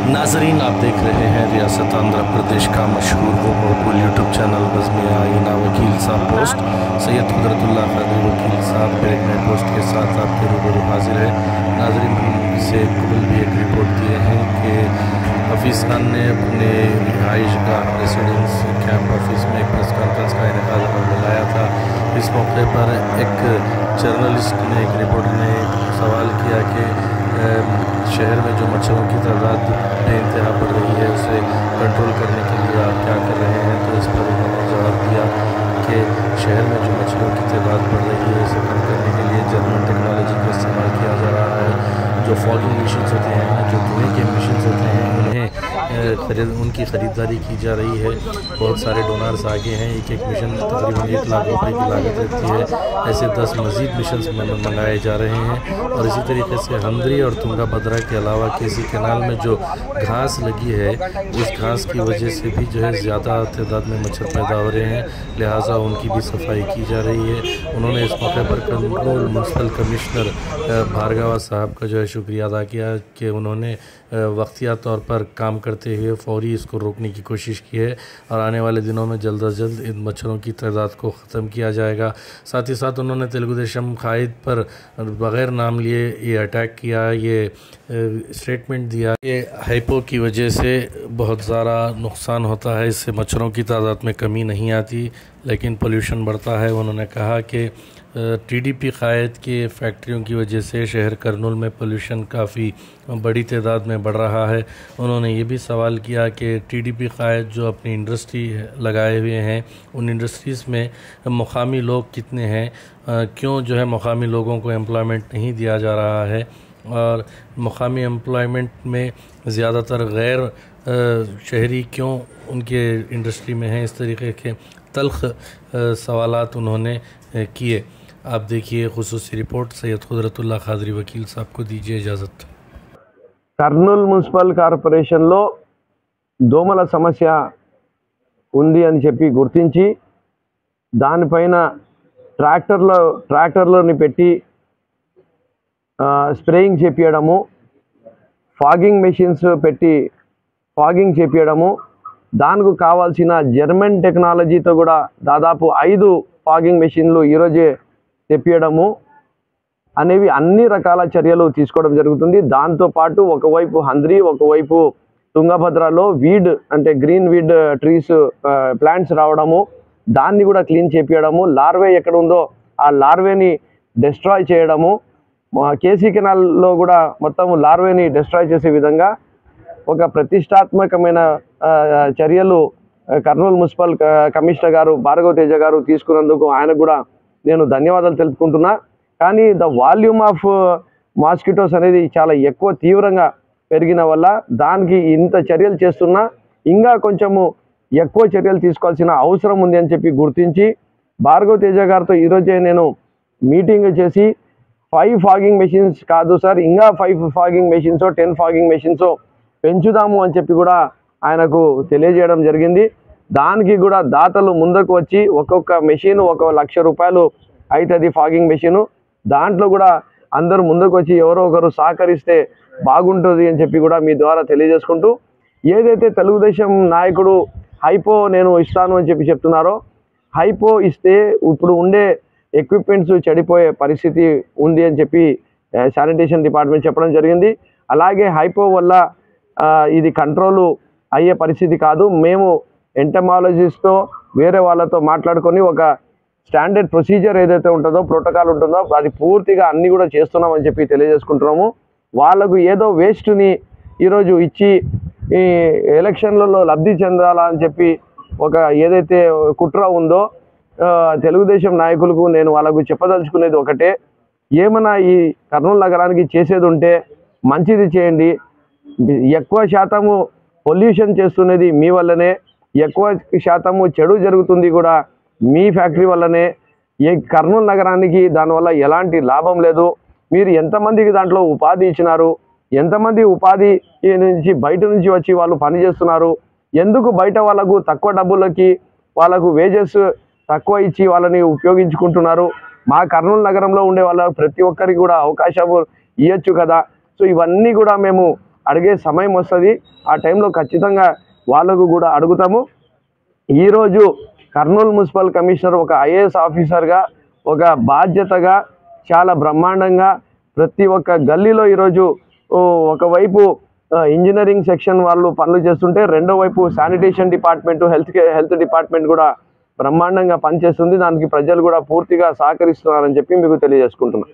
नाजरीन, आप देख रहे हैं रियासत आंध्र प्रदेश का मशहूर व मकबूल यूट्यूब चैनल बज़्म आईना वकील साहब पोस्ट। सैयद कुदरतुल्लाह क़ादरी वकील साहब फिर एक नए पोस्ट के साथ आपके रूबरू हाजिर है। नाजरीन, हमसे कबल भी एक रिपोर्ट दिए हैं कि हफीज़ खान ने अपने रिहाइश गाह रेसिडेंस कैंप ऑफिस में एक प्रेस कॉन्फ्रेंस का इनेकाद बुलाया था। इस मौके पर एक जर्नलिस्ट ने, एक रिपोर्टर ने सवाल किया कि शहर में जो मच्छरों की तादाद बेइंतहा बढ़ रही है उसे कंट्रोल करने के लिए आप क्या कर रहे हैं। तो इस पर उन्होंने जवाब दिया कि शहर में जो मच्छरों की तादाद बढ़ रही है उसे कम करने के लिए जर्मन टेक्नोलॉजी का इस्तेमाल किया जा रहा है। जो फॉगिंग मशीन्स होते हैं, जो धुएँ के मशीन्स होते हैं, उनकी ख़रीदारी की जा रही है। बहुत सारे डोनर्स आगे हैं। एक मिशन तकरीबन 1 लाख रुपए की लागत रहती है। ऐसे 10 मज़ीद मिशंस मंगाए जा रहे हैं। और इसी तरीके से हंद्री और तुंगाभद्रा के अलावा केसी कैनाल में जो घास लगी है उस घास की वजह से भी जो है ज़्यादा तादाद में मच्छर पैदा हो रहे हैं, लिहाजा उनकी भी सफाई की जा रही है। उन्होंने इस मौके पर कर्नूल म्यूनसिपल कमिश्नर भार्गवा साहब का जो है शुक्रिया अदा किया कि उन्होंने वक्तिया तौर पर काम करते हुए फ़ौरी इसको रोकने की कोशिश की है और आने वाले दिनों में जल्द अज जल्द इन मच्छरों की तादाद को ख़त्म किया जाएगा। साथ ही साथ उन्होंने तेलुगु देशम कायद पर बग़ैर नाम लिए ये अटैक किया, ये स्टेटमेंट दिया कि हाइपो की वजह से बहुत ज़्यादा नुकसान होता है, इससे मच्छरों की तादाद में कमी नहीं आती लेकिन पोल्यूशन बढ़ता है। उन्होंने कहा कि टीडीपी कायद के फैक्ट्रियों की वजह से शहर कर्नूल में पोल्यूशन काफ़ी बड़ी तादाद में बढ़ रहा है। उन्होंने ये भी सवाल किया कि टीडीपी कायद जो अपनी इंडस्ट्री लगाए हुए हैं उन इंडस्ट्रीज़ में मुकामी लोग कितने हैं, क्यों जो है मुकामी लोगों को एम्प्लॉयमेंट नहीं दिया जा रहा है और मुकामी एम्प्लॉयमेंट में ज़्यादातर गैर शहरी क्यों उनके इंडस्ट्री में हैं। इस तरीके के तल्ख सवालात उन्होंने किए। आप देखिए खुसूसी रिपोर्ट। सैयद कुदरतुल्लाह क़ादरी वकील साहब को दीजिए इजाज़त। కర్నూలు మున్సిపల్ కార్పొరేషన్లో దోమల సమస్య ఉంది అని చెప్పి గుర్తించి దానిపైన ట్రాక్టర్లని పెట్టి స్ప్రేయింగ్ చేపియడము, ఫాగింగ్ మెషిన్స్ పెట్టి ఫాగింగ్ చేపియడము, దానికి కావాల్సిన జర్మన్ టెక్నాలజీతో కూడా దాదాపు 5 ఫాగింగ్ మెషిన్లు ఈరోజే తెప్పియడము అనేవి అన్ని రకాల చర్యలు తీసుకోవడం జరుగుతుంది। దాంతోపాటు ఒకవైపు హంద్రీ, ఒకవైపు తుంగభద్రలో వీడ్ అంటే గ్రీన్ వీడ్ ట్రీస్ ప్లాంట్స్ రావడము, దాన్ని కూడా క్లీన్ చేపియడము, లార్వే ఎక్కడ ఉందో ఆ లార్వేని డిస్ట్రాయ్ చేయడము, కేసీ కెనాల్లో కూడా మొత్తం లార్వేని డిస్ట్రాయ్ చేసే విధంగా ఒక ప్రతిష్టాత్మకమైన చర్యలు కర్నూలు మున్సిపల్ కమిషనర్ గారు భార్గవ తేజ గారు తీసుకున్నందుకు ఆయనకు కూడా నేను ధన్యవాదాలు తెలుపుకుంటున్నా। కానీ ద వాల్యూమ్ ఆఫ్ మాస్కిటోస్ అనేది చాలా ఎక్కువ తీవ్రంగా పెరిగిన వల్ల దానికి ఇంత చర్యలు చేస్తున్నా ఇంకా కొంచెము ఎక్కువ చర్యలు తీసుకోవాల్సిన అవసరం ఉంది అని చెప్పి గుర్తించి భార్గవ తేజ గారితో ఈరోజే నేను మీటింగ్ చేసి 5 ఫాగింగ్ మెషిన్స్ కాదు సార్, ఇంకా 5 ఫాగింగ్ మెషిన్స్ 10 ఫాగింగ్ మెషిన్స్ పెంచుదాము అని చెప్పి కూడా ఆయనకు తెలియజేయడం జరిగింది। దానికి కూడా దాతలు ముందుకు వచ్చి ఒక్కొక్క మెషిన్ 1 లక్ష రూపాయలు అవుతుంది ఫాగింగ్ మెషిన్, దాంట్లో కూడా అందరూ ముందుకు వచ్చి ఎవరో ఒకరు సహకరిస్తే బాగుంటుంది అని చెప్పి కూడా మీ ద్వారా తెలియజేసుకుంటూ, ఏదైతే తెలుగుదేశం నాయకుడు హైపో నేను ఇస్తాను అని చెప్పి చెప్తున్నారో, హైపో ఇస్తే ఇప్పుడు ఉండే ఎక్విప్మెంట్స్ చెడిపోయే పరిస్థితి ఉంది అని చెప్పి శానిటేషన్ డిపార్ట్మెంట్ చెప్పడం జరిగింది। అలాగే హైపో వల్ల ఇది కంట్రోల్ అయ్యే పరిస్థితి కాదు। మేము ఎంటమాలజిస్ట్తో వేరే వాళ్ళతో మాట్లాడుకొని ఒక స్టాండర్డ్ ప్రొసీజర్ ఏదైతే ఉంటుందో, ప్రోటోకాల్ ఉంటుందో అది పూర్తిగా అన్నీ కూడా చేస్తున్నామని చెప్పి తెలియజేసుకుంటున్నాము। వాళ్ళకు ఏదో వేస్ట్ని ఈరోజు ఇచ్చి ఈ ఎలక్షన్లలో లబ్ధి చెందాలా అని చెప్పి ఒక ఏదైతే కుట్ర ఉందో, తెలుగుదేశం నాయకులకు నేను వాళ్ళకు చెప్పదలుచుకునేది ఒకటే, ఏమైనా ఈ కర్నూలు నగరానికి చేసేది ఉంటే మంచిది చేయండి। ఎక్కువ శాతము పొల్యూషన్ చేస్తున్నది మీ వల్లనే, ఎక్కువ శాతము చెడు జరుగుతుంది కూడా మీ ఫ్యాక్టరీ వల్లనే। ఏ కర్నూలు నగరానికి దానివల్ల ఎలాంటి లాభం లేదు। మీరు ఎంతమందికి దాంట్లో ఉపాధి ఇచ్చినారు, ఎంతమంది ఉపాధి నుంచి బయట నుంచి వచ్చి వాళ్ళు పని చేస్తున్నారు, ఎందుకు బయట వాళ్ళకు తక్కువ డబ్బులకి వాళ్ళకు వేజెస్ తక్కువ ఇచ్చి వాళ్ళని ఉపయోగించుకుంటున్నారు? మా కర్నూలు నగరంలో ఉండే వాళ్ళ ప్రతి ఒక్కరికి కూడా అవకాశం ఇవ్వచ్చు కదా। సో ఇవన్నీ కూడా మేము అడిగే సమయం వస్తుంది. ఆ టైంలో ఖచ్చితంగా వాళ్ళకు కూడా అడుగుతాము. ఈరోజు కర్నూలు మున్సిపల్ కమిషనర్ ఒక ఐఏఎస్ ఆఫీసర్గా ఒక బాధ్యతగా చాలా బ్రహ్మాండంగా ప్రతి ఒక్క గల్లీలో ఈరోజు ఒకవైపు ఇంజనీరింగ్ సెక్షన్ వాళ్ళు పనులు చేస్తుంటే రెండో వైపు శానిటేషన్ డిపార్ట్మెంట్, హెల్త్ డిపార్ట్మెంట్ కూడా బ్రహ్మాండంగా పనిచేస్తుంది. దానికి ప్రజలు కూడా పూర్తిగా సహకరిస్తున్నారని చెప్పి మీకు తెలియజేసుకుంటున్నాను.